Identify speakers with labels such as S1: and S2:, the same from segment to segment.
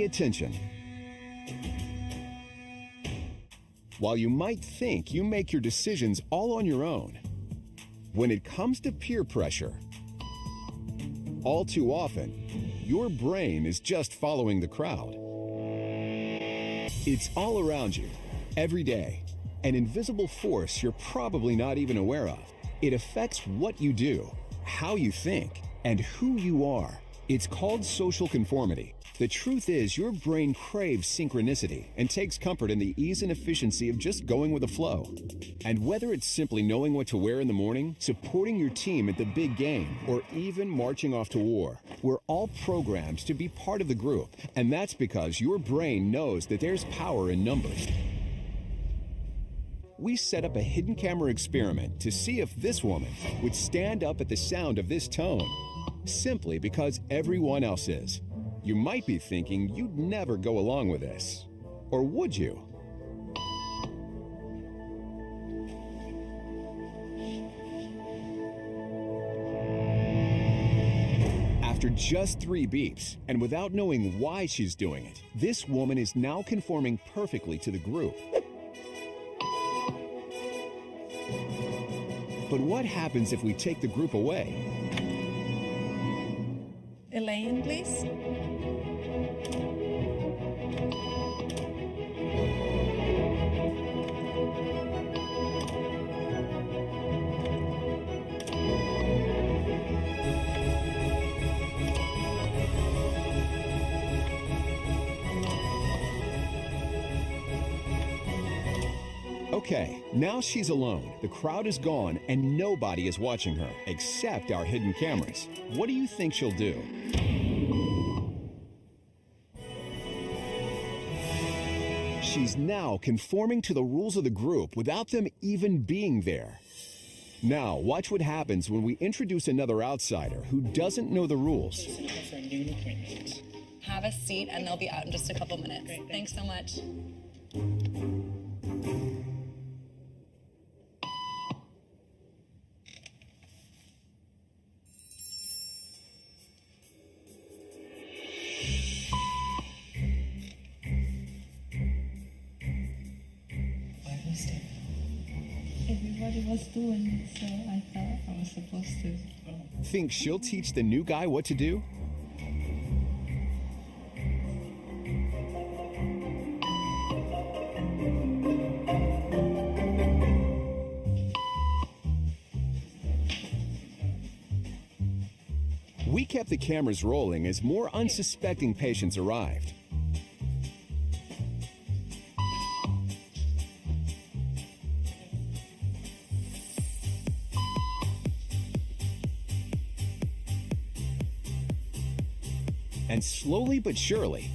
S1: Pay attention. While you might think you make your decisions all on your own, when it comes to peer pressure, all too often, your brain is just following the crowd. It's all around you, every day, an invisible force you're probably not even aware of. It affects what you do, how you think, and who you are. It's called social conformity. The truth is, your brain craves synchronicity and takes comfort in the ease and efficiency of just going with the flow. And whether it's simply knowing what to wear in the morning, supporting your team at the big game, or even marching off to war, we're all programmed to be part of the group. And that's because your brain knows that there's power in numbers. We set up a hidden camera experiment to see if this woman would stand up at the sound of this tone, simply because everyone else is. You might be thinking you'd never go along with this. Or would you? After just 3 beeps, and without knowing why she's doing it, this woman is now conforming perfectly to the group. But what happens if we take the group away?
S2: Elaine, please.
S1: Okay, now she's alone. The crowd is gone and nobody is watching her, except our hidden cameras. What do you think she'll do? She's now conforming to the rules of the group without them even being there. Now, watch what happens when we introduce another outsider who doesn't know the rules.
S2: Have a seat and they'll be out in just a couple minutes. Great, thanks so much.
S3: Everybody was doing it, so I thought I was supposed to.
S1: Think she'll teach the new guy what to do? We kept the cameras rolling as more unsuspecting patients arrived. And slowly but surely,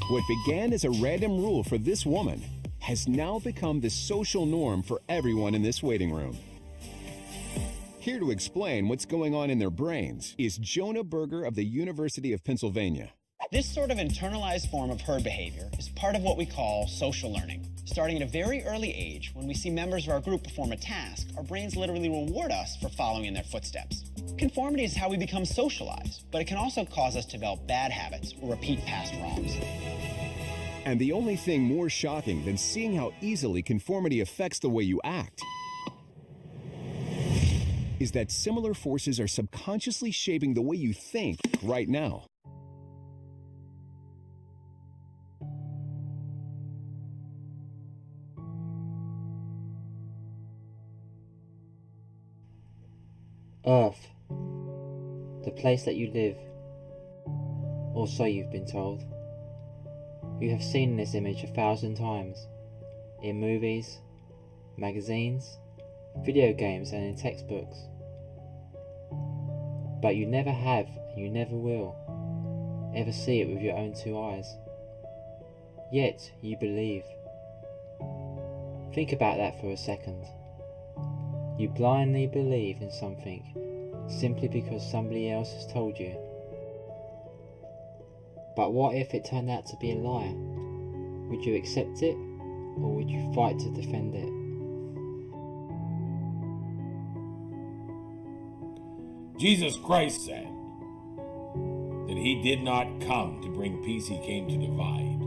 S1: what began as a random rule for this woman has now become the social norm for everyone in this waiting room. Here to explain what's going on in their brains is Jonah Berger of the University of Pennsylvania.
S4: This sort of internalized form of herd behavior is part of what we call social learning. Starting at a very early age, when we see members of our group perform a task, our brains literally reward us for following in their footsteps. Conformity is how we become socialized, but it can also cause us to develop bad habits or repeat past wrongs.
S1: And the only thing more shocking than seeing how easily conformity affects the way you act is that similar forces are subconsciously shaping the way you think right now.
S5: Earth, the place that you live, or so you've been told. You have seen this image 1,000 times, in movies, magazines, video games and in textbooks. But you never have, and you never will, ever see it with your own 2 eyes. Yet you believe. Think about that for a second. You blindly believe in something simply because somebody else has told you. But what if it turned out to be a lie? Would you accept it, or would you fight to defend it?
S6: Jesus Christ said, that he did not come to bring peace, he came to divide.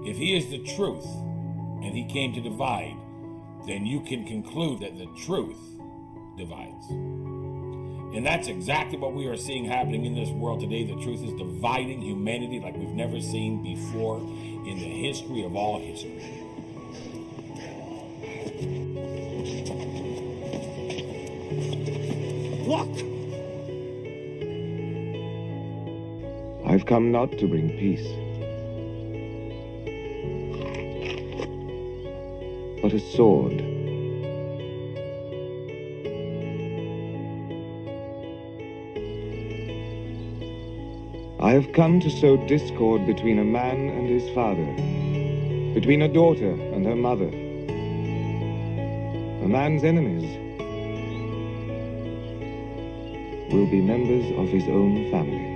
S6: If he is the truth and he came to divide, then you can conclude that the truth divides. And that's exactly what we are seeing happening in this world today. The truth is dividing humanity like we've never seen before in the history of all history.
S7: Look!
S8: I've come not to bring peace, but a sword. I have come to sow discord between a man and his father, between a daughter and her mother. A man's enemies will be members of his own family.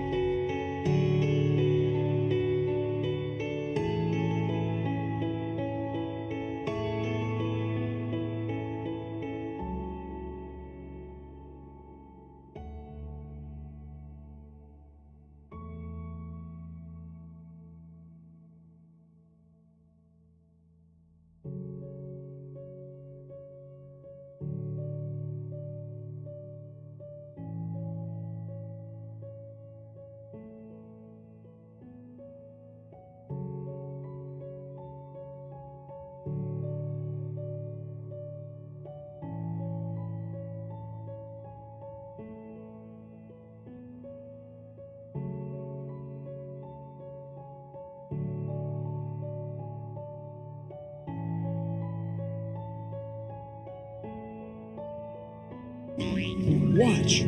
S7: Watch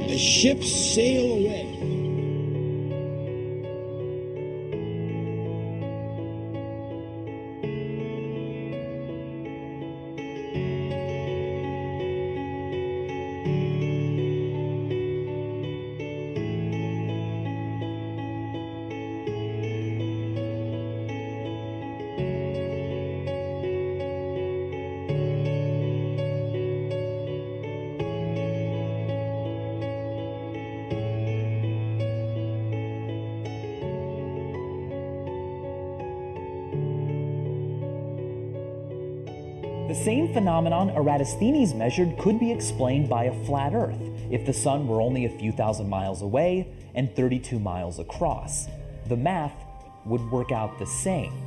S7: as ships sail away.
S9: The same phenomenon Eratosthenes measured could be explained by a flat Earth if the sun were only a few thousand miles away and 32 miles across. The math would work out the same.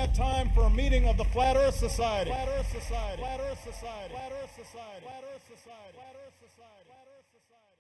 S10: that time for a meeting of the Flat Earth Society. Flat Earth Society. Flat Earth Society. Flat Earth Society. Flat Earth Society. Flat Earth Society. Flat Earth Society.